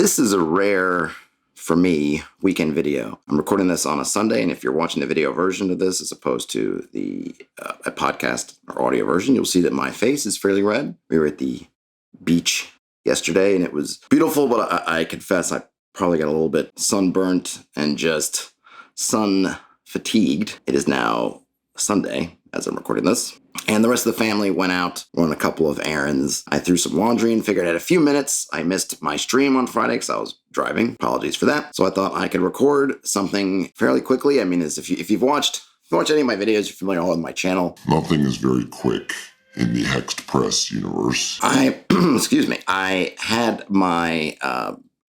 This is a rare, for me, weekend video. I'm recording this on a Sunday, and if you're watching the video version of this as opposed to the a podcast or audio version, you'll see that my face is fairly red. We were at the beach yesterday, and it was beautiful, but I confess I probably got a little bit sunburnt and just sun fatigued. It is now Sunday as I'm recording this. And the rest of the family went out on a couple of errands. I threw some laundry and figured I had a few minutes. I missed my stream on Friday because I was driving. Apologies for that. So I thought I could record something fairly quickly. I mean, if you've watched any of my videos, you're familiar with my channel. Nothing is very quick in the Hexed Press universe. Excuse me. I had my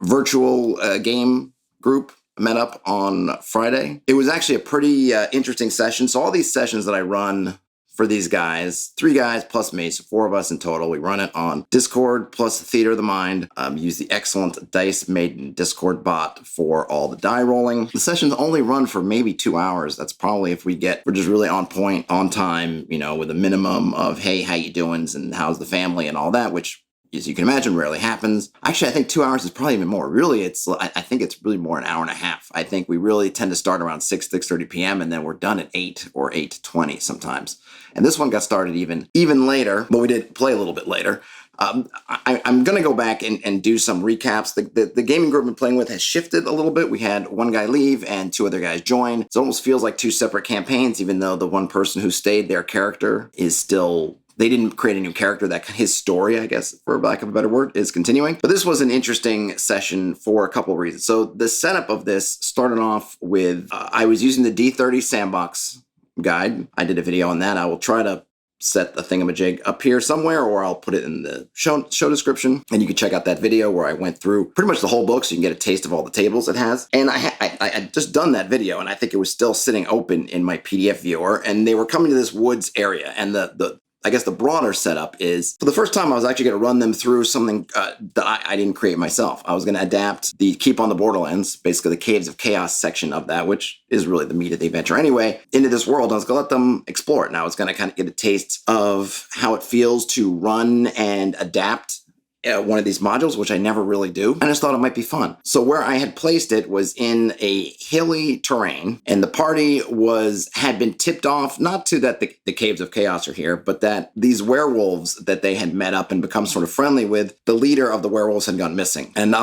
virtual game group met up on Friday. It was actually a pretty interesting session. So all these sessions that I run for these guys, 3 guys plus me, so 4 of us in total. We run it on Discord plus the Theater of the Mind. Use the excellent Dice Maiden Discord bot for all the die rolling. The sessions only run for maybe 2 hours. That's probably if we're just really on point, on time, with a minimum of, hey, how you doing, and how's the family and all that, which, as you can imagine, rarely happens. Actually, I think 2 hours is probably even more. Really, I think it's really more an hour and a half. I think we really tend to start around 6:30 p.m. and then we're done at 8 or 8:20 sometimes. And this one got started even later, but we did play a little bit later. I'm going to go back and do some recaps. The gaming group I've been playing with has shifted a little bit. We had one guy leave and 2 other guys join. It almost feels like 2 separate campaigns, even though the one person who stayed, their character is still... They didn't create a new character. That his story, I guess, for lack of a better word, is continuing. But this was an interesting session for a couple of reasons. So the setup of this started off with, I was using the D30 sandbox guide. I did a video on that. I will try to set the thingamajig up here somewhere, or I'll put it in the show description. And you can check out that video where I went through pretty much the whole book so you can get a taste of all the tables it has. And I had just done that video, and I think it was still sitting open in my PDF viewer. And they were coming to this woods area, and I guess the broader setup is, for the first time, I was actually going to run them through something that I didn't create myself. I was going to adapt the Keep on the Borderlands, basically the Caves of Chaos section of that, which is really the meat of the adventure anyway, into this world. I was going to let them explore it. Now it's going to kind of get a taste of how it feels to run and adapt one of these modules, which I never really do. I just thought it might be fun. So where I had placed it was in a hilly terrain, and the party had been tipped off, not to that the Caves of Chaos are here, but that these werewolves that they had met up and become sort of friendly with, the leader of the werewolves had gone missing. And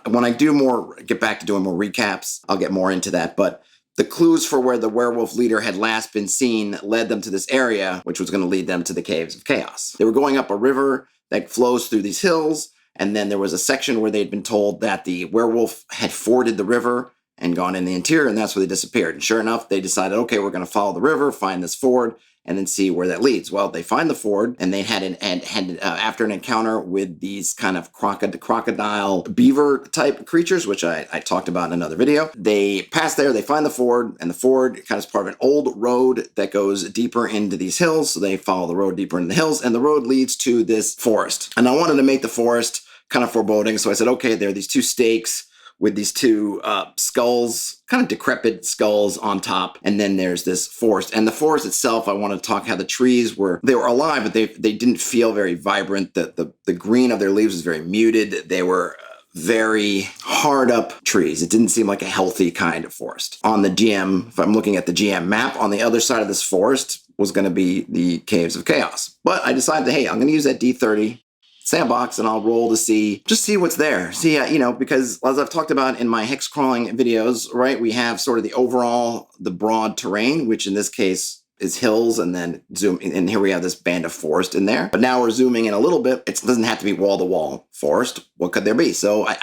when I get back to doing more recaps, I'll get more into that. But the clues for where the werewolf leader had last been seen led them to this area, which was going to lead them to the Caves of Chaos. They were going up a river that flows through these hills, and then there was a section where they'd been told that the werewolf had forded the river and gone in the interior, and that's where they disappeared. And sure enough, they decided, okay, we're going to follow the river, find this ford, and then see where that leads. Well, they find the ford, and they had after an encounter with these kind of crocodile beaver type creatures, which I talked about in another video. They pass there, they find the ford, and the ford kind of is part of an old road that goes deeper into these hills. So they follow the road deeper into the hills, and the road leads to this forest. And I wanted to make the forest kind of foreboding, so I said, okay, there are these 2 stakes with these 2 skulls, kind of decrepit skulls on top. And then there's this forest. And the forest itself, I want to talk how the trees were alive, but they didn't feel very vibrant. The green of their leaves was very muted. They were very hard up trees. It didn't seem like a healthy kind of forest. On the GM, if I'm looking at the GM map, on the other side of this forest was going to be the Caves of Chaos. But I decided, hey, I'm going to use that D30 sandbox, and I'll roll to see what's there. See, because as I've talked about in my hex crawling videos, right, we have sort of the broad terrain, which in this case is hills, and then zoom in, and here we have this band of forest in there. But now we're zooming in a little bit. It doesn't have to be wall-to-wall forest. What could there be? So I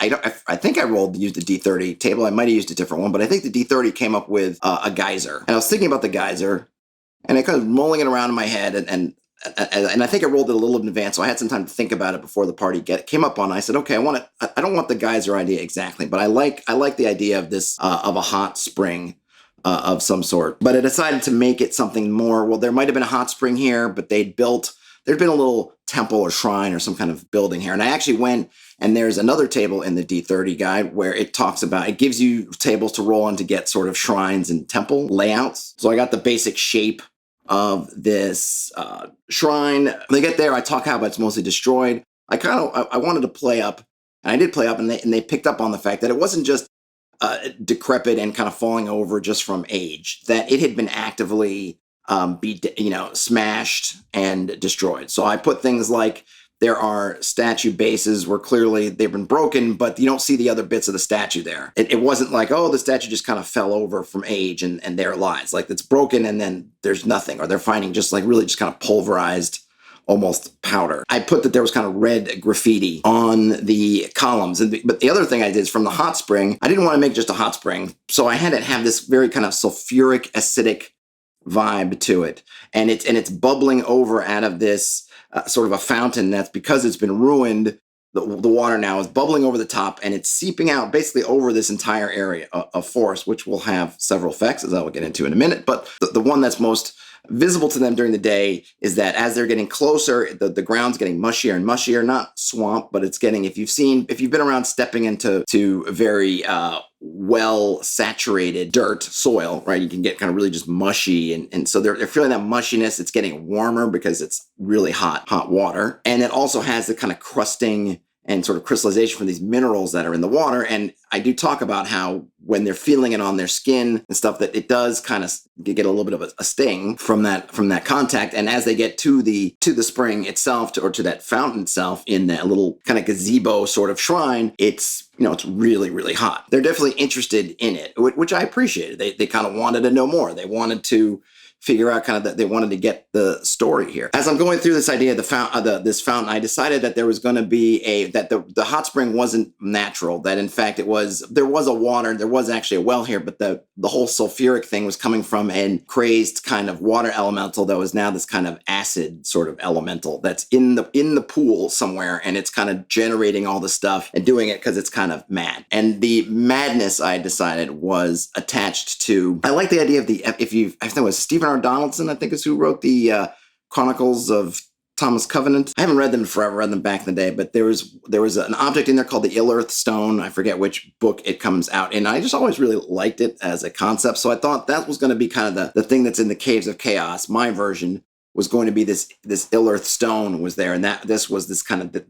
think I used the D30 table. I might have used a different one, but I think the D30 came up with a geyser. And I was thinking about the geyser, and I kind of mulling it around in my head, and I think I rolled it a little in advance, so I had some time to think about it before the party came up on. I said, okay, I don't want the geyser idea exactly, but I like the idea of this of a hot spring of some sort. But I decided to make it something more. Well, there might have been a hot spring here, but there'd been a little temple or shrine or some kind of building here. And I actually went, and there's another table in the D30 guide where it gives you tables to roll on to get sort of shrines and temple layouts. So I got the basic shape of this shrine. When they get there, I talk how it's mostly destroyed. I wanted to play up And I did play up, and they picked up on the fact that it wasn't just decrepit and kind of falling over just from age, that it had been actively smashed and destroyed. So I put things like there are statue bases where clearly they've been broken, but you don't see the other bits of the statue there. It wasn't like, oh, the statue just kind of fell over from age and there it lies. Like it's broken and then there's nothing, or they're finding just like really just kind of pulverized almost powder. I put that there was kind of red graffiti on the columns. But the other thing I did is from the hot spring, I didn't want to make just a hot spring. So I had it have this very kind of sulfuric acidic vibe to it. And it's bubbling over out of this sort of a fountain that's, because it's been ruined, the water now is bubbling over the top and it's seeping out basically over this entire area of forest, which will have several effects, as I will get into in a minute. But the one that's most visible to them during the day is that as they're getting closer, the ground's getting mushier and mushier, not swamp, but it's getting, if you've been around stepping into very well saturated dirt soil, right? You can get kind of really just mushy. And so they're feeling that mushiness. It's getting warmer because it's really hot water. And it also has the kind of crusting and sort of crystallization from these minerals that are in the water. And I do talk about how when they're feeling it on their skin and stuff, that it does kind of get a little bit of a sting from that contact. And as they get to the spring itself, or to that fountain itself in that little kind of gazebo sort of shrine, it's really, really hot. They're definitely interested in it, which I appreciated. They kind of wanted to know more. They wanted to figure out kind of that they wanted to get the story here. As I'm going through this idea of this fountain, I decided that there was going to be that the hot spring wasn't natural, that in fact there was a water, there was actually a well here, but the whole sulfuric thing was coming from a crazed kind of water elemental that was now this kind of acid sort of elemental that's in the pool somewhere, and it's kind of generating all the stuff and doing it because it's kind of mad. And the madness, I decided, was attached to, I like the idea of I think it was Stephen R. Donaldson, I think is who wrote the Chronicles of Thomas Covenant. I haven't read them forever, read them back in the day, but there was an object in there called the Ill Earth Stone. I forget which book it comes out in. I just always really liked it as a concept, so I thought that was going to be kind of the thing that's in the Caves of Chaos. My version was going to be this Ill Earth Stone was there, and that this was this kind of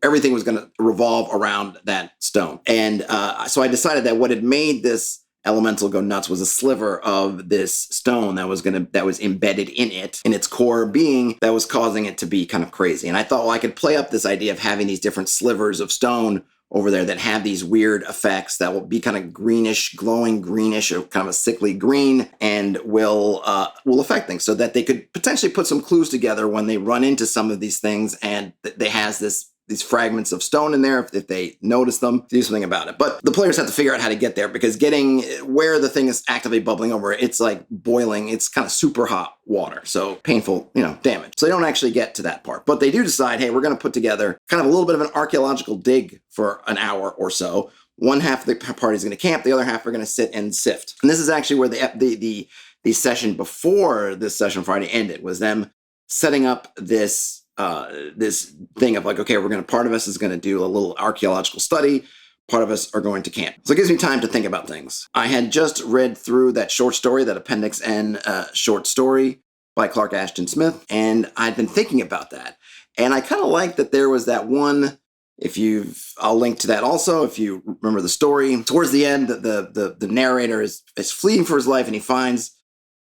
everything was going to revolve around that stone. And so I decided that what had made this elemental go nuts was a sliver of this stone that was embedded in it, in its core being, that was causing it to be kind of crazy. And I thought, well, I could play up this idea of having these different slivers of stone over there that have these weird effects that will be kind of greenish, glowing greenish, or kind of a sickly green, and will affect things, so that they could potentially put some clues together when they run into some of these things, and they has these fragments of stone in there, if they notice them, to do something about it. But the players have to figure out how to get there, because getting where the thing is actively bubbling over, it's like boiling, it's kind of super hot water. So painful, damage. So they don't actually get to that part. But they do decide, hey, we're going to put together kind of a little bit of an archaeological dig for an hour or so. One half of the party is going to camp, the other half are going to sit and sift. And this is actually where the session before this session Friday ended, was them setting up this thing of like, okay, part of us is going to do a little archaeological study, part of us are going to camp. So it gives me time to think about things. I had just read through that short story, that Appendix N short story by Clark Ashton Smith, and I'd been thinking about that. And I kind of like that there was that one, I'll link to that also, if you remember the story. Towards the end, the narrator is fleeing for his life, and he finds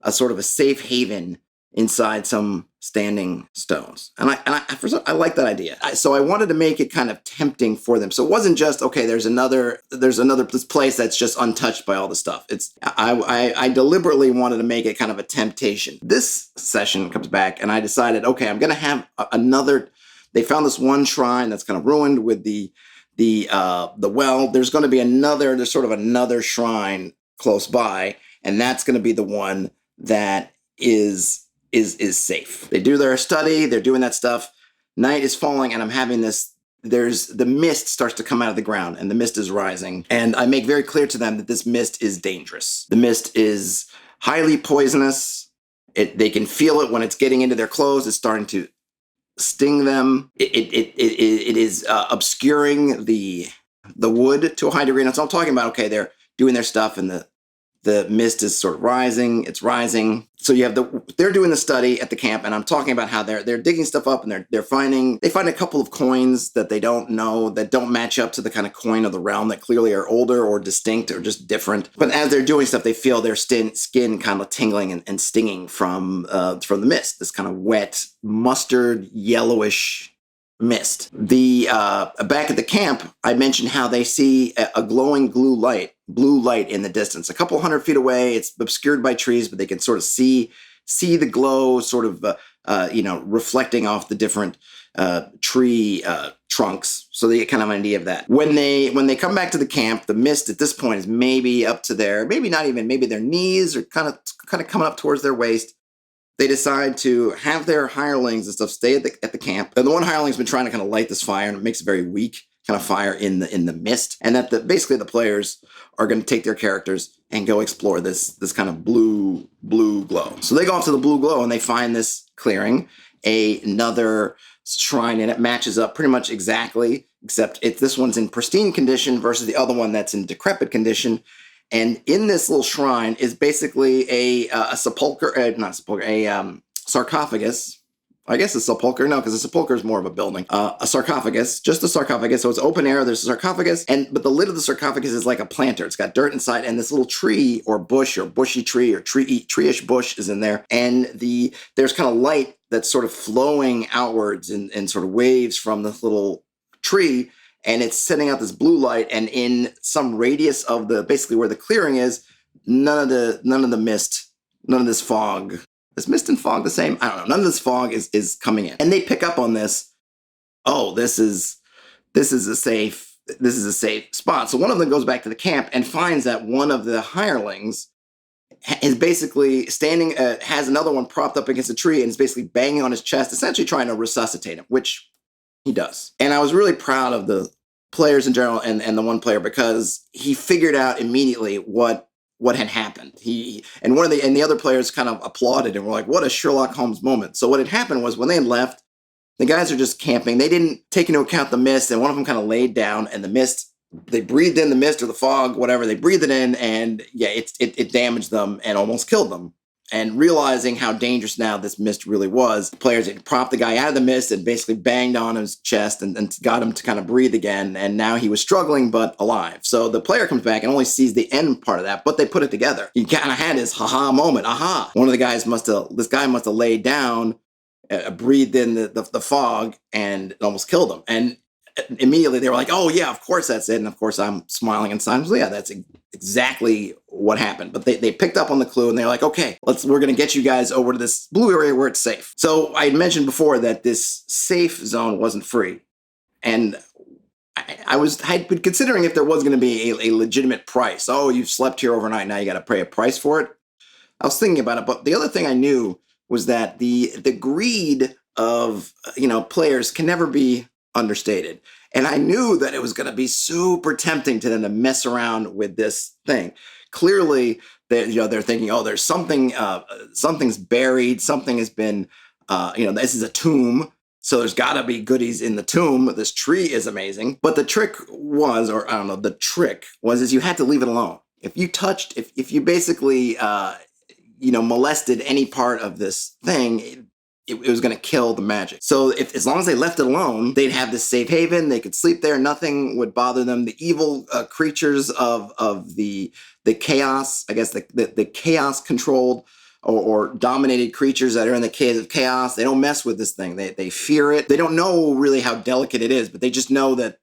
a sort of a safe haven inside some standing stones. And I like that idea. So I wanted to make it kind of tempting for them. So it wasn't just, okay, there's another place that's just untouched by all the stuff. I deliberately wanted to make it kind of a temptation. This session comes back, and I decided, okay, I'm going to have they found this one shrine that's kind of ruined with the well. There's going to be there's sort of another shrine close by, and that's going to be the one that is safe. They do their study, they're doing that stuff. Night is falling, and I'm having the mist starts to come out of the ground, and the mist is rising. And I make very clear to them that this mist is dangerous. The mist is highly poisonous. They can feel it when it's getting into their clothes. It's starting to sting them. It is obscuring the wood to a high degree. And so I'm talking about, okay, they're doing their stuff, and The mist is sort of rising. It's rising. So you have they're doing the study at the camp, and I'm talking about how they're digging stuff up, and they find a couple of coins that they don't know, that don't match up to the kind of coin of the realm, that clearly are older or distinct or just different. But as they're doing stuff, they feel their skin kind of tingling and stinging from the mist, this kind of wet, mustard, yellowish mist. The back at the camp, I mentioned how they see a glowing blue light in the distance, a couple hundred feet away. It's obscured by trees, but they can sort of see the glow, sort of reflecting off the different tree trunks. So they get kind of an idea of that. When they come back to the camp, the mist at this point is maybe up to maybe their knees, or kind of coming up towards their waist. They decide to have their hirelings and stuff stay at the camp. And the one hireling's been trying to kind of light this fire, and it makes a very weak kind of fire in the mist. And that basically the players are going to take their characters and go explore this kind of blue glow. So they go off to the blue glow, and they find this clearing, another shrine, and it matches up pretty much exactly, except this one's in pristine condition versus the other one that's in decrepit condition. And in this little shrine is basically a sarcophagus. I guess a sepulcher. No, because a sepulcher is more of a building. A sarcophagus, just a sarcophagus. So it's open air. There's a sarcophagus, but the lid of the sarcophagus is like a planter. It's got dirt inside, and this little tree or bush or bushy tree or tree-ish bush is in there. And there's kind of light that's sort of flowing outwards in sort of waves from this little tree. And it's sending out this blue light, and in some radius of basically where the clearing is, none of the mist, none of this fog. Is mist and fog the same? I don't know. None of this fog is coming in, and they pick up on this. Oh, this is a safe spot. So one of them goes back to the camp and finds that one of the hirelings is basically standing, has another one propped up against a tree, and is basically banging on his chest, essentially trying to resuscitate him, which he does. And I was really proud of the players in general and the one player, because he figured out immediately what had happened. And the other players kind of applauded and were like, what a Sherlock Holmes moment. So what had happened was, when they had left, the guys are just camping. They didn't take into account the mist, and one of them kind of laid down, and the mist, they breathed in the mist or the fog, whatever, they breathed it in, and yeah, it damaged them and almost killed them. And realizing how dangerous now this mist really was, the players had propped the guy out of the mist and basically banged on his chest and got him to kind of breathe again. And now he was struggling, but alive. So the player comes back and only sees the end part of that, but they put it together. He kind of had his haha moment. Aha! One of the guys must have laid down, breathed in the fog, and it almost killed him. And immediately they were like, oh yeah, of course that's it. And of course I'm smiling inside. So yeah, that's exactly what happened. But they picked up on the clue, and they're like, okay, we're going to get you guys over to this blue area where it's safe. So I had mentioned before that this safe zone wasn't free. And I'd been considering if there was going to be a legitimate price. Oh, you've slept here overnight, now you got to pay a price for it. I was thinking about it, but the other thing I knew was that the greed of players can never be understated. And I knew that it was going to be super tempting to them to mess around with this thing. Clearly, they're thinking, oh, there's something, something's buried, something has been, this is a tomb, so there's got to be goodies in the tomb. This tree is amazing. But the trick was, is you had to leave it alone. If you touched, if you basically, molested any part of this thing, it was going to kill the magic. So as long as they left it alone, they'd have this safe haven. They could sleep there. Nothing would bother them. The evil creatures of the chaos, I guess the chaos controlled or dominated creatures that are in the caves of chaos, they don't mess with this thing. They fear it. They don't know really how delicate it is, but they just know that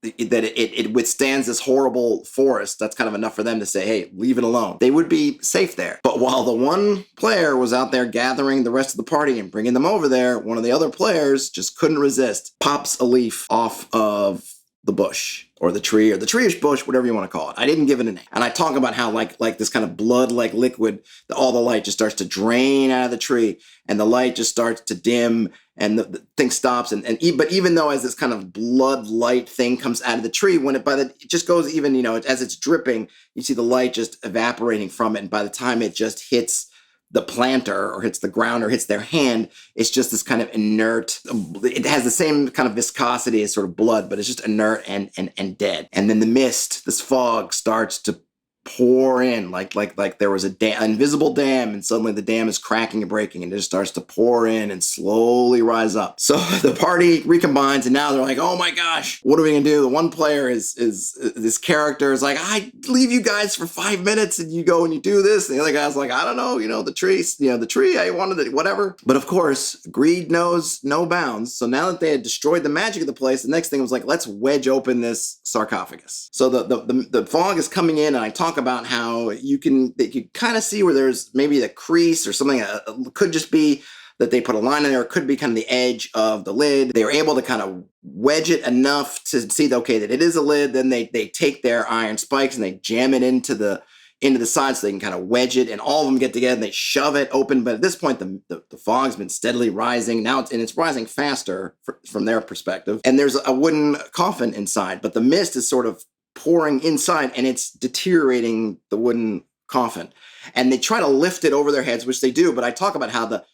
it withstands this horrible forest. That's kind of enough for them to say, hey, leave it alone. They would be safe there. But while the one player was out there gathering the rest of the party and bringing them over there, one of the other players just couldn't resist, pops a leaf off of the bush or the tree or the tree-ish bush, whatever you want to call it. I didn't give it a name. And I talk about how like this kind of blood-like liquid, all the light just starts to drain out of the tree, and the light just starts to dim, and the thing stops. But even though as this kind of blood light thing comes out of the tree, it just goes even, as it's dripping, you see the light just evaporating from it. And by the time it just hits the planter or hits the ground or hits their hand, it's just this kind of inert, it has the same kind of viscosity as sort of blood, but it's just inert and dead. And then the mist, this fog starts to pour in like there was an invisible dam, and suddenly the dam is cracking and breaking, and it just starts to pour in and slowly rise up. So the party recombines, and now they're like, oh my gosh, what are we gonna do? The one player is this character is like, I leave you guys for 5 minutes and you go and you do this, and the other guy's like, I don't know, the tree, I wanted it, whatever. But of course, greed knows no bounds. So now that they had destroyed the magic of the place, the next thing was like, let's wedge open this sarcophagus. So the fog is coming in, and I talk about how you kind of see where there's maybe a crease or something. Could just be that they put a line in there. It could be kind of the edge of the lid. They were able to kind of wedge it enough to see that, okay, that it is a lid. Then they take their iron spikes and they jam it into the side so they can kind of wedge it, and all of them get together and they shove it open. But at this point, the fog's been steadily rising. Now it's rising faster from their perspective. And there's a wooden coffin inside, but the mist is sort of pouring inside and it's deteriorating the wooden coffin. And they try to lift it over their heads, which they do. But I talk about how the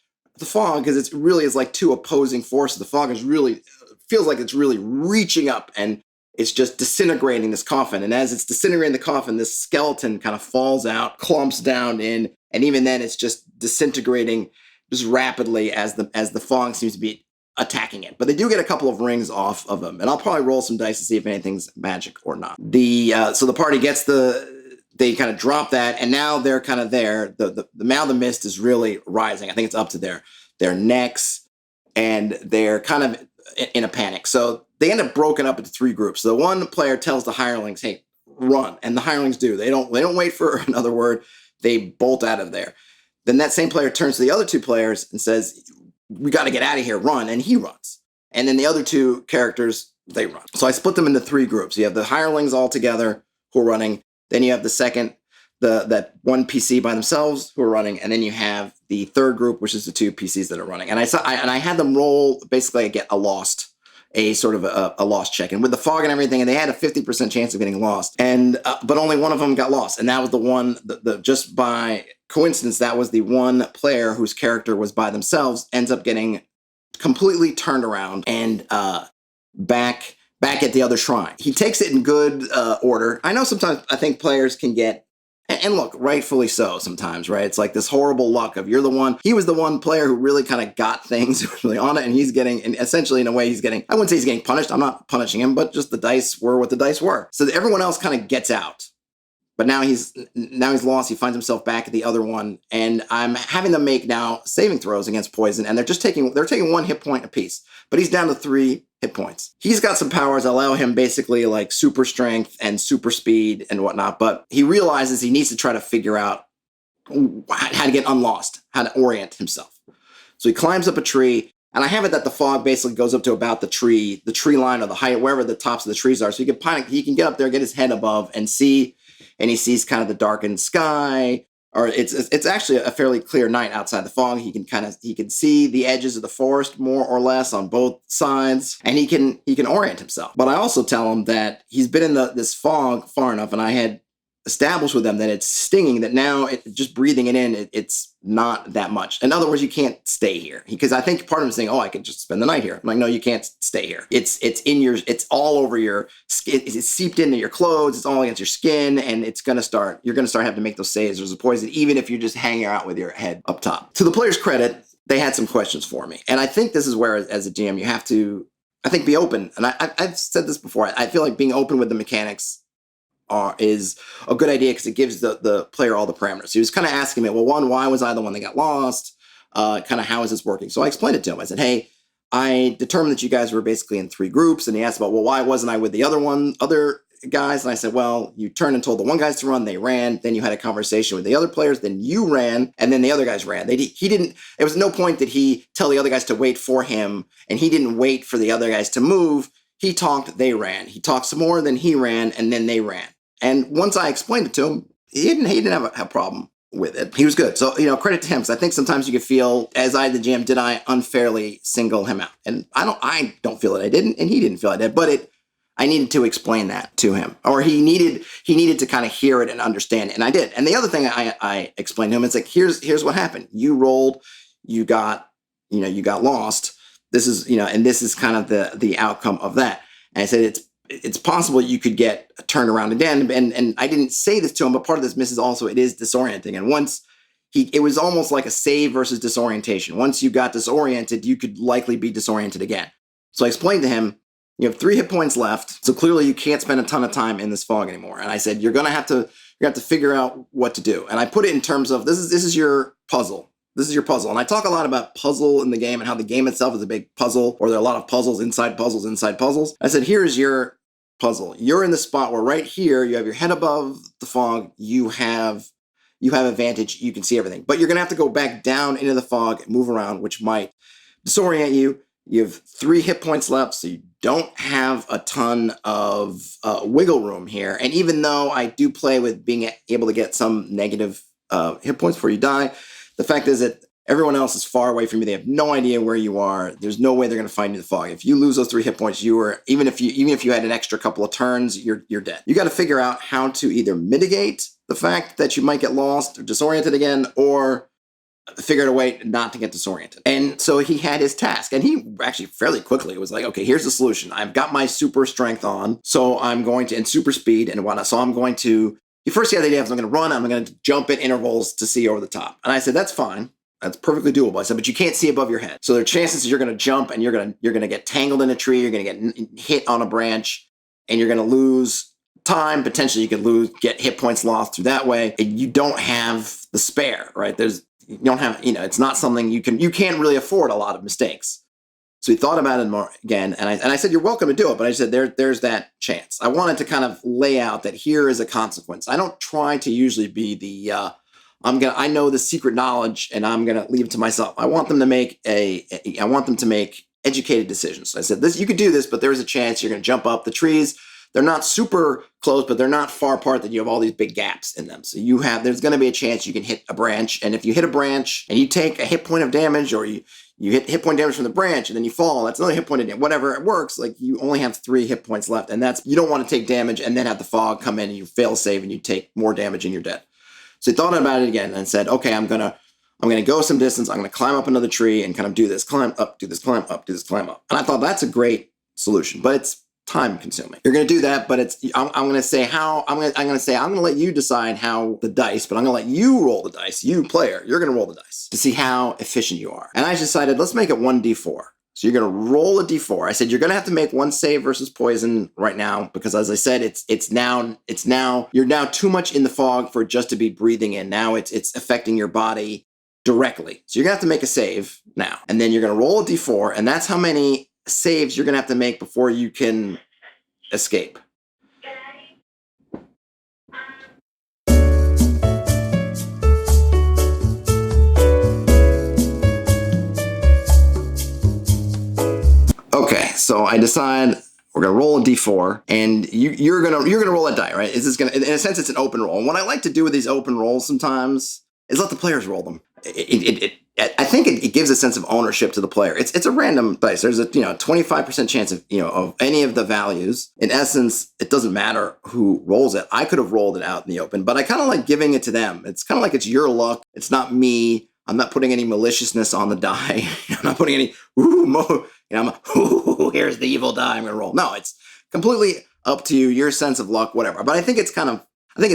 fog, because it really is like two opposing forces. The fog feels like it's really reaching up, and it's just disintegrating this coffin. And as it's disintegrating the coffin, this skeleton kind of falls out, clumps down in, and even then it's just disintegrating just rapidly as the fog seems to be attacking it. But they do get a couple of rings off of them, and I'll probably roll some dice to see if anything's magic or not. So the party gets they kind of drop that, and now they're kind of there. Now the mist is really rising. I think it's up to their necks, and they're kind of in a panic. So they end up broken up into 3 groups. So the one player tells the hirelings, hey, run. And the hirelings do. They don't wait for another word. They bolt out of there. Then that same player turns to the other 2 players and says, we got to get out of here, run. And he runs. And then the other 2 characters, they run. So I split them into 3 groups. You have the hirelings all together who are running. Then you have the second, that one PC by themselves who are running. And then you have the third group, which is the 2 PCs that are running. And I had them roll basically a sort of a lost check. And with the fog and everything, and they had a 50% chance of getting lost. And but only one of them got lost. And that was the one, just by coincidence, that was the one player whose character was by themselves, ends up getting completely turned around and back at the other shrine. He takes it in good order. I know sometimes I think players can get, and look, rightfully so sometimes, right? It's like this horrible luck of he was the one player who really kind of got things really on it, and he's getting, and essentially in a way I wouldn't say he's getting punished, I'm not punishing him, but just the dice were what the dice were. So everyone else kind of gets out. But now he's lost. He finds himself back at the other one, and I'm having them make now saving throws against poison, and they're taking 1 hit point apiece. But he's down to 3 hit points. He's got some powers that allow him basically like super strength and super speed and whatnot, but he realizes he needs to try to figure out how to get unlost, how to orient himself. So he climbs up a tree, and I have it that the fog basically goes up to about the tree line or the height, wherever the tops of the trees are. So he can get up there, get his head above, and see. And he sees kind of the darkened sky, or it's actually a fairly clear night outside the fog. He can see the edges of the forest more or less on both sides, and he can orient himself. But I also tell him that he's been in this fog far enough, and I had established with them that it's stinging, that now just breathing it in, it's not that much. In other words, you can't stay here. Because I think part of him is saying, oh, I could just spend the night here. I'm like, no, you can't stay here. It's all over your skin. It's seeped into your clothes. It's all against your skin. And you're going to start having to make those saves. There's a poison, even if you're just hanging out with your head up top. To the player's credit, they had some questions for me. And I think this is where, as a GM, you have to, I think, be open. And I've said this before. I feel like being open with the mechanics is a good idea, because it gives the player all the parameters. He was kind of asking me, well, one, why was I the one that got lost? Kind of how is this working? So I explained it to him. I said, hey, I determined that you guys were basically in 3 groups. And he asked about, well, why wasn't I with the other guys? And I said, well, you turned and told the one guys to run, they ran. Then you had a conversation with the other players, then you ran, and then the other guys ran. There was no point that he tell the other guys to wait for him, and he didn't wait for the other guys to move. He talked, they ran. He talked some more, then he ran, and then they ran. And once I explained it to him, he didn't have a problem with it. He was good. So, credit to him, because I think sometimes you could feel, as the GM, did I unfairly single him out? And I don't feel that I didn't, and he didn't feel I did, but I needed to explain that to him, or he needed to kind of hear it and understand it, and I did. And the other thing I explained to him is like, here's what happened. You rolled, you got lost. This is, and this is kind of the outcome of that. And I said, it's possible you could get turned around again. And I didn't say this to him, but part of this miss is also it is disorienting. And once it was almost like a save versus disorientation. Once you got disoriented, you could likely be disoriented again. So I explained to him, you have 3 hit points left, so clearly you can't spend a ton of time in this fog anymore. And I said, you're gonna have to figure out what to do. And I put it in terms of this is your puzzle. This is your puzzle. And I talk a lot about puzzle in the game and how the game itself is a big puzzle, or there are a lot of puzzles inside puzzles inside puzzles. I said, here's your puzzle. You're in the spot where right here, you have your head above the fog, you have advantage, you can see everything. But you're gonna have to go back down into the fog and move around, which might disorient you. You have 3 hit points left, so you don't have a ton of wiggle room here. And even though I do play with being able to get some negative hit points before you die, the fact is that everyone else is far away from you. They have no idea where you are. There's no way they're going to find you in the fog. If you lose those 3 hit points, even if you had an extra couple of turns, you're dead. You got to figure out how to either mitigate the fact that you might get lost or disoriented again, or figured a way not to get disoriented. And so he had his task, and he actually fairly quickly was like, okay, here's the solution. I've got my super strength on, so I'm going to, and super speed and whatnot. So I'm going to, first he had the idea of I'm going to run, I'm going to jump at intervals to see over the top. And I said, that's fine. That's perfectly doable. I said, but you can't see above your head. So there are chances you're going to jump and you're going to get tangled in a tree. You're going to get hit on a branch and you're going to lose time. Potentially you could get hit points lost through that way. And you don't have the spare, right? You don't have, it's not something you can't really afford a lot of mistakes. So he thought about it more again, and I said, you're welcome to do it, but I said, there's that chance. I wanted to kind of lay out that here is a consequence. I don't try to usually be the, I know the secret knowledge and I'm going to leave it to myself. I want them to make educated decisions. So I said, you could do this, but there's a chance you're going to jump up the trees. They're not super close, but they're not far apart that you have all these big gaps in them. So there's going to be a chance you can hit a branch. And if you hit a branch and you take a hit point of damage, or you hit hit point damage from the branch and then you fall, that's another hit point of damage. Whatever, it works. Like you only have 3 hit points left. And you don't want to take damage and then have the fog come in and you fail save and you take more damage and you're dead. So he thought about it again and said, okay, I'm going to go some distance. I'm going to climb up another tree and kind of do this, climb up, do this, climb up, do this, climb up. And I thought that's a great solution, but it's time consuming. You're going to do that, but I'm going to say I'm going to let you decide how the dice, but I'm going to let you roll the dice. You player, you're going to roll the dice to see how efficient you are. And I decided, let's make it 1d4. So you're going to roll a d4. I said, you're going to have to make 1 save versus poison right now, because as I said, you're now too much in the fog for it just to be breathing in. Now it's affecting your body directly. So you're going to have to make a save now. And then you're going to roll a d4, and that's how many saves you're going to have to make before you can escape. Okay, so I decide we're gonna roll a d4, and you're gonna roll a die, right? In a sense, it's an open roll. And what I like to do with these open rolls sometimes is let the players roll them. I think it gives a sense of ownership to the player. It's a random dice. There's a 25% chance of any of the values. In essence, it doesn't matter who rolls it. I could have rolled it out in the open, but I kind of like giving it to them. It's kind of like it's your luck. It's not me. I'm not putting any maliciousness on the die. I'm not putting any here's the evil die I'm gonna roll. No, it's completely up to you, your sense of luck, whatever. But I think it's fun. I think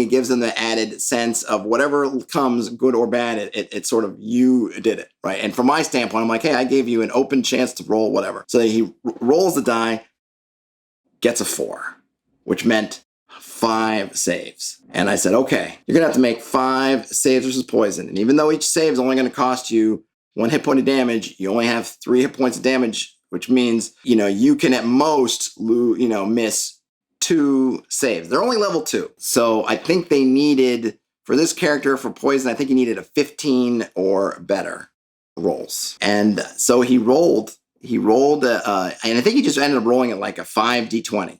it gives them the added sense of whatever comes, good or bad, it's sort of you did it, right? And from my standpoint, I'm like, hey, I gave you an open chance to roll whatever. So he rolls the die, gets a 4, which meant 5 saves. And I said, okay, you're gonna have to make 5 saves versus poison. And even though each save is only gonna cost you 1 hit point of damage, you only have 3 hit points of damage, which means, you can at most miss 2 saves. They're only level 2. So I think they needed, for this character, for poison, I think he needed a 15 or better rolls. And so he rolled, and I think he just ended up rolling it like a 5d20.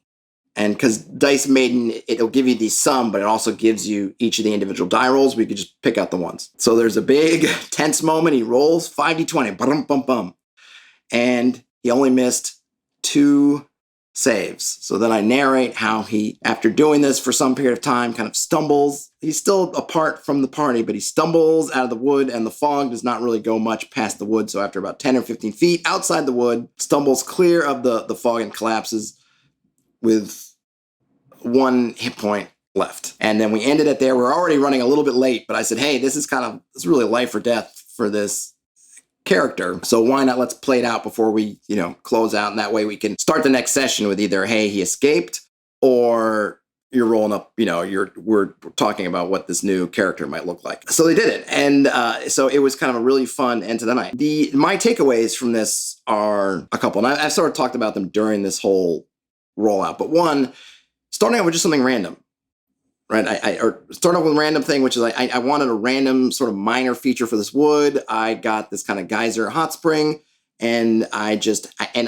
And because Dice Maiden, it'll give you the sum, but it also gives you each of the individual die rolls. We could just pick out the ones. So there's a big tense moment. He rolls 5d20, bum, bum, bum. And he only missed 2 saves. So then I narrate how he, after doing this for some period of time, kind of stumbles. He's still apart from the party, but he stumbles out of the wood, and the fog does not really go much past the wood. So after about 10 or 15 feet outside the wood, stumbles clear of the fog and collapses with 1 hit point left. And then we ended it there. We're already running a little bit late, but I said, hey, this is really life or death for this character. So why not let's play it out before we, close out. And that way we can start the next session with either, hey, he escaped, or you're rolling up, we're talking about what this new character might look like. So they did it. And so it was kind of a really fun end to the night. My takeaways from this are a couple, and I've sort of talked about them during this whole rollout. But one, starting out with just something random. Right, or start off with a random thing, which is I wanted a random sort of minor feature for this wood. I got this kind of geyser hot spring, and I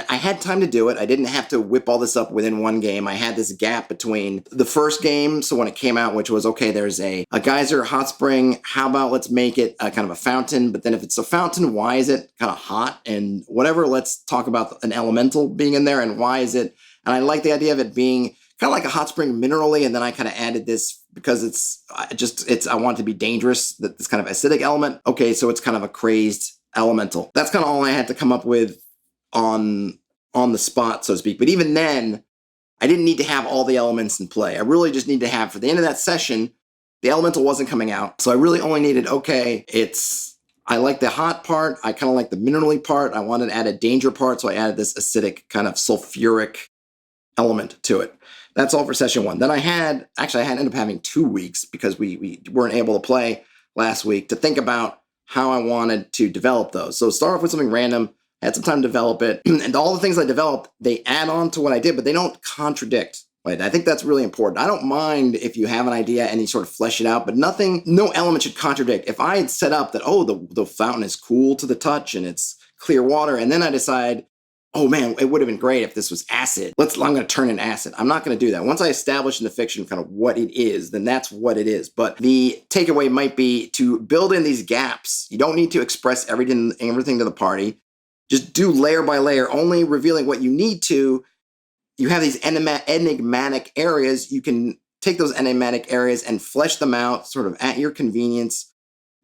had time to do it. I didn't have to whip all this up within one game. I had this gap between the first game, so when it came out, which was, okay, there's a geyser hot spring. How about let's make it kind of a fountain? But then if it's a fountain, why is it kind of hot and whatever? Let's talk about an elemental being in there, and why is it? And I like the idea of it being kind of like a hot spring minerally, and then I kind of added this because I want it to be dangerous, this kind of acidic element. Okay, so it's kind of a crazed elemental. That's kind of all I had to come up with on the spot, so to speak. But even then, I didn't need to have all the elements in play. I really just need to have, for the end of that session, the elemental wasn't coming out. So I really only needed, I like the hot part. I kind of like the minerally part. I wanted to add a danger part, so I added this acidic kind of sulfuric element to it. That's all for session 1. Then I ended up having 2 weeks because we weren't able to play last week to think about how I wanted to develop those. So start off with something random, had some time to develop it, and all the things I developed, they add on to what I did, but they don't contradict. Right? I think that's really important. I don't mind if you have an idea and you sort of flesh it out, but no element should contradict. If I had set up that, the fountain is cool to the touch and it's clear water, and then I decide, oh man, it would have been great if this was acid. I'm going to turn in acid. I'm not going to do that. Once I establish in the fiction kind of what it is, then that's what it is. But the takeaway might be to build in these gaps. You don't need to express everything to the party. Just do layer by layer, only revealing what you need to. You have these enigmatic areas. You can take those enigmatic areas and flesh them out sort of at your convenience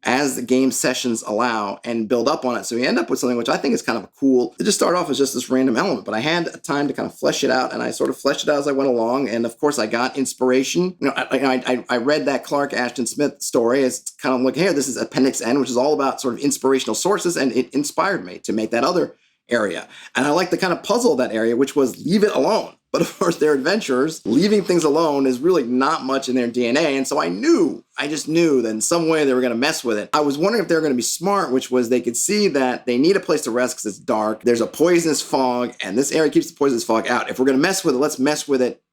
as the game sessions allow, and build up on it. So you end up with something which I think is kind of cool. It just started off as just this random element, but I had time to kind of flesh it out, and I sort of fleshed it out as I went along. And of course I got inspiration. I read that Clark Ashton Smith story as kind of like, hey, this is Appendix N, which is all about sort of inspirational sources. And it inspired me to make that other area. And I like the kind of puzzle of that area, which was leave it alone. But of course, they're adventurers. Leaving things alone is really not much in their DNA. And so I just knew that in some way they were going to mess with it. I was wondering if they were going to be smart, which was they could see that they need a place to rest because it's dark. There's a poisonous fog, and this area keeps the poisonous fog out. If we're going to mess with it, let's mess with it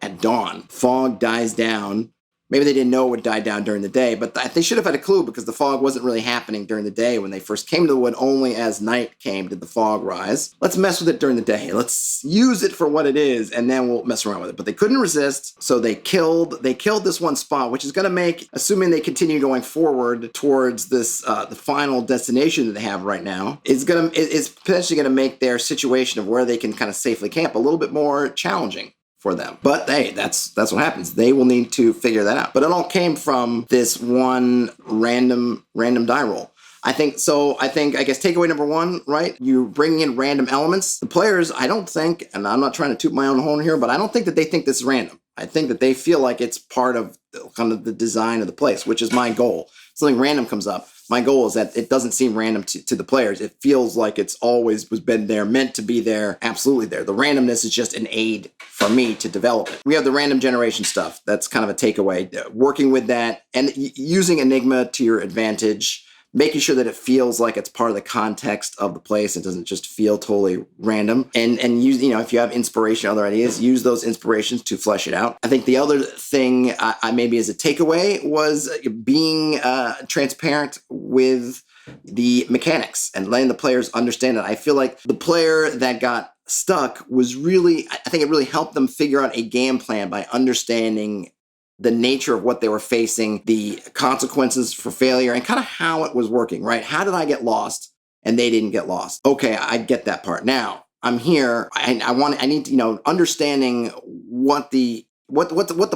at dawn. Fog dies down. Maybe they didn't know it would die down during the day, but they should have had a clue because the fog wasn't really happening during the day. When they first came to the wood, only as night came did the fog rise. Let's mess with it during the day. Let's use it for what it is, and then we'll mess around with it. But they couldn't resist, so they killed this one spot, which is going to make, assuming they continue going forward towards this the final destination that they have right now, is potentially going to make their situation of where they can kind of safely camp a little bit more challenging for them. But hey, that's what happens. They will need to figure that out. But it all came from this one random die roll. I guess takeaway number 1, right? You bring in random elements. The players, I don't think, and I'm not trying to toot my own horn here, but I don't think that they think this is random. I think that they feel like it's part of kind of the design of the place, which is my goal. Something random comes up. My goal is that it doesn't seem random to the players. It feels like it's always been there, meant to be there, absolutely there. The randomness is just an aid for me to develop it. We have the random generation stuff. That's kind of a takeaway. Working with that and using Enigma to your advantage, making sure that it feels like it's part of the context of the place. It doesn't just feel totally random. And use, if you have inspiration, other ideas, use those inspirations to flesh it out. I think the other thing I maybe as a takeaway was being transparent with the mechanics and letting the players understand it. I feel like the player that got stuck was I think it really helped them figure out a game plan by understanding the nature of what they were facing, the consequences for failure, and kind of how it was working, right? How did I get lost and they didn't get lost? Okay, I get that part. Now, I'm here. I need to, understanding what the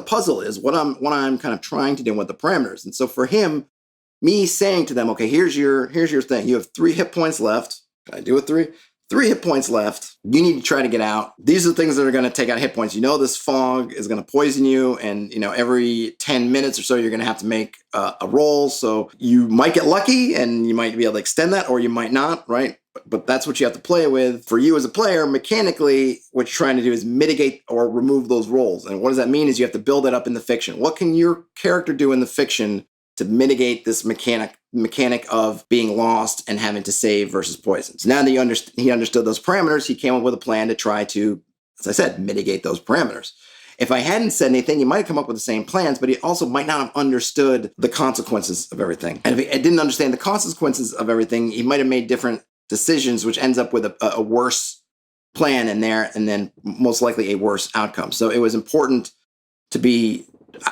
puzzle is, what I'm kind of trying to do, what the parameters. And so for him, me saying to them, okay, here's your thing. You have 3 hit points left. Can I do it 3? 3 hit points left. You need to try to get out. These are the things that are going to take out hit points. You know this fog is going to poison you, and every 10 minutes or so you're going to have to make a roll. So you might get lucky, and you might be able to extend that, or you might not, right? But that's what you have to play with. For you as a player, mechanically, what you're trying to do is mitigate or remove those rolls. And what does that mean is you have to build that up in the fiction. What can your character do in the fiction to mitigate this mechanic of being lost and having to save versus poison? So now that he understood those parameters, he came up with a plan to try to, as I said, mitigate those parameters. If I hadn't said anything, he might have come up with the same plans, but he also might not have understood the consequences of everything. And if he didn't understand the consequences of everything, he might have made different decisions, which ends up with a worse plan in there, and then most likely a worse outcome. So it was important to be,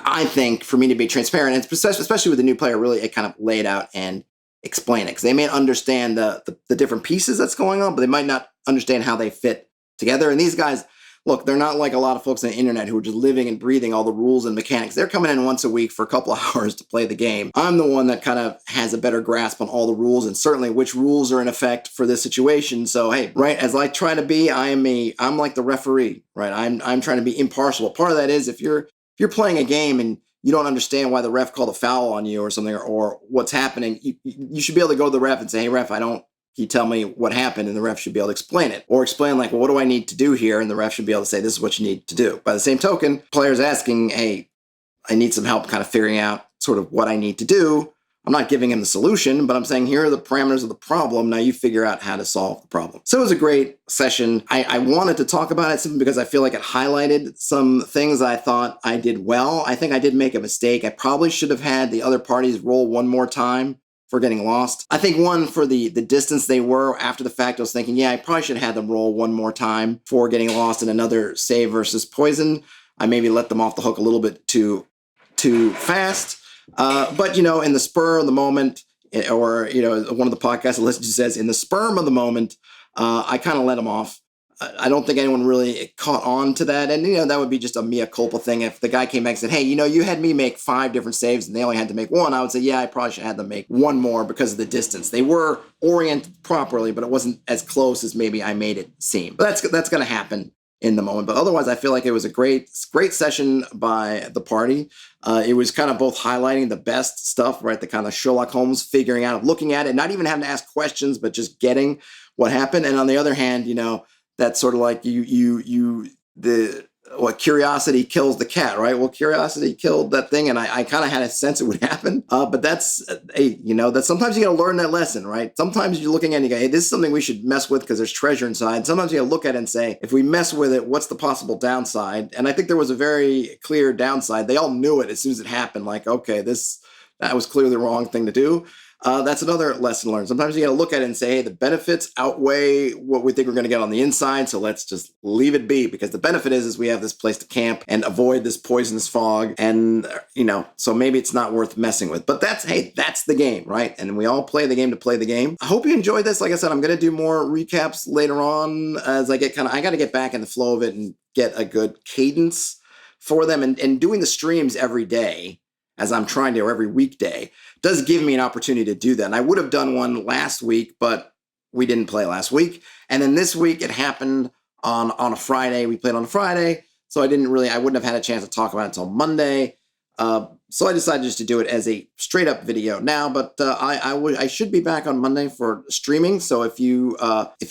I think, for me to be transparent, and especially with the new player, really kind of lay it out and explain it. Because they may understand the different pieces that's going on, but they might not understand how they fit together. And these guys, look, they're not like a lot of folks on the internet who are just living and breathing all the rules and mechanics. They're coming in once a week for a couple of hours to play the game. I'm the one that kind of has a better grasp on all the rules, and certainly which rules are in effect for this situation. So, hey, right, as I try to be, I'm like the referee, right? I'm trying to be impartial. Part of that is if you're playing a game and you don't understand why the ref called a foul on you or something, or what's happening, you should be able to go to the ref and say, hey, ref, can you tell me what happened? And the ref should be able to explain it. Or explain like, well, what do I need to do here? And the ref should be able to say, this is what you need to do. By the same token, players asking, hey, I need some help kind of figuring out sort of what I need to do. I'm not giving him the solution, but I'm saying, here are the parameters of the problem. Now you figure out how to solve the problem. So it was a great session. I wanted to talk about it simply because I feel like it highlighted some things I thought I did well. I think I did make a mistake. I probably should have had the other parties roll one more time for getting lost. I think one, for the distance they were after the fact, I was thinking, yeah, I probably should have had them roll one more time for getting lost in another save versus poison. I maybe let them off the hook a little bit too fast. But, in the spur of the moment, or, one of the podcasts I listened to says, in the sperm of the moment, I kind of let them off. I don't think anyone really caught on to that. And, that would be just a mea culpa thing. If the guy came back and said, hey, you had me make 5 different saves and they only had to make 1, I would say, yeah, I probably should have had them make 1 more because of the distance. They were oriented properly, but it wasn't as close as maybe I made it seem. But that's going to happen in the moment. But otherwise, I feel like it was a great session by the party. It was kind of both highlighting the best stuff, right? The kind of Sherlock Holmes figuring out, looking at it, not even having to ask questions, but just getting what happened. And on the other hand, that's sort of like curiosity kills the cat, right? Well, curiosity killed that thing, and I kind of had a sense it would happen. But that's, that sometimes you got to learn that lesson, right? Sometimes you're looking at it and you go, hey, this is something we should mess with because there's treasure inside. Sometimes you got to look at it and say, if we mess with it, what's the possible downside? And I think there was a very clear downside. They all knew it as soon as it happened. Like, okay, that was clearly the wrong thing to do. That's another lesson learned. Sometimes you got to look at it and say, hey, the benefits outweigh what we think we're going to get on the inside, so let's just leave it be, because the benefit is we have this place to camp and avoid this poisonous fog, and, so maybe it's not worth messing with. But that's the game, right? And we all play the game to play the game. I hope you enjoyed this. Like I said, I'm going to do more recaps later on as I get I got to get back in the flow of it and get a good cadence for them. And doing the streams every day, as I'm trying to, or every weekday, does give me an opportunity to do that. And I would have done one last week, but we didn't play last week. And then this week it happened on a Friday. We played on a Friday, so I wouldn't have had a chance to talk about it until Monday. So I decided just to do it as a straight up video now, but I should be back on Monday for streaming. So if you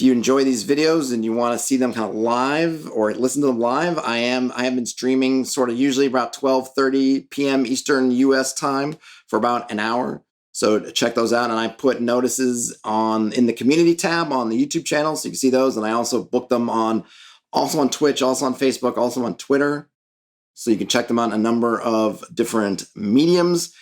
enjoy these videos and you want to see them kind of live or listen to them live, I have been streaming sort of usually about 12:30 p.m. Eastern US time for about an hour. So check those out. And I put notices in the community tab on the YouTube channel, so you can see those. And I also booked them also on Twitch, also on Facebook, also on Twitter. So you can check them out in a number of different mediums.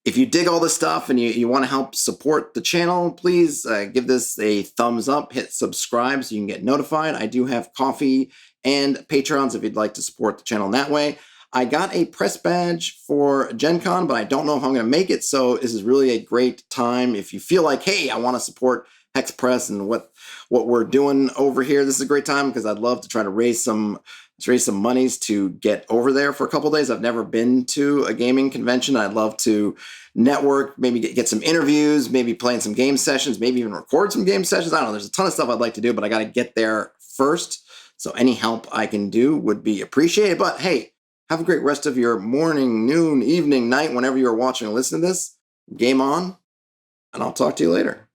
If you dig all this stuff and you want to help support the channel, please give this a thumbs up, hit subscribe so you can get notified. I do have Coffee and Patreons if you'd like to support the channel in that way. I got a press badge for Gen Con, but I don't know if I'm going to make it. So this is really a great time if you feel like, hey, I want to support Hex Press and what we're doing over here. This is a great time because I'd love to try to raise some monies to get over there for a couple days. I've never been to a gaming convention. I'd love to network, maybe get some interviews, maybe playing some game sessions, maybe even record some game sessions. I don't know. There's a ton of stuff I'd like to do, but I got to get there first. So any help I can do would be appreciated. But hey, have a great rest of your morning, noon, evening, night, whenever you're watching or listening to this. Game on, and I'll talk to you later.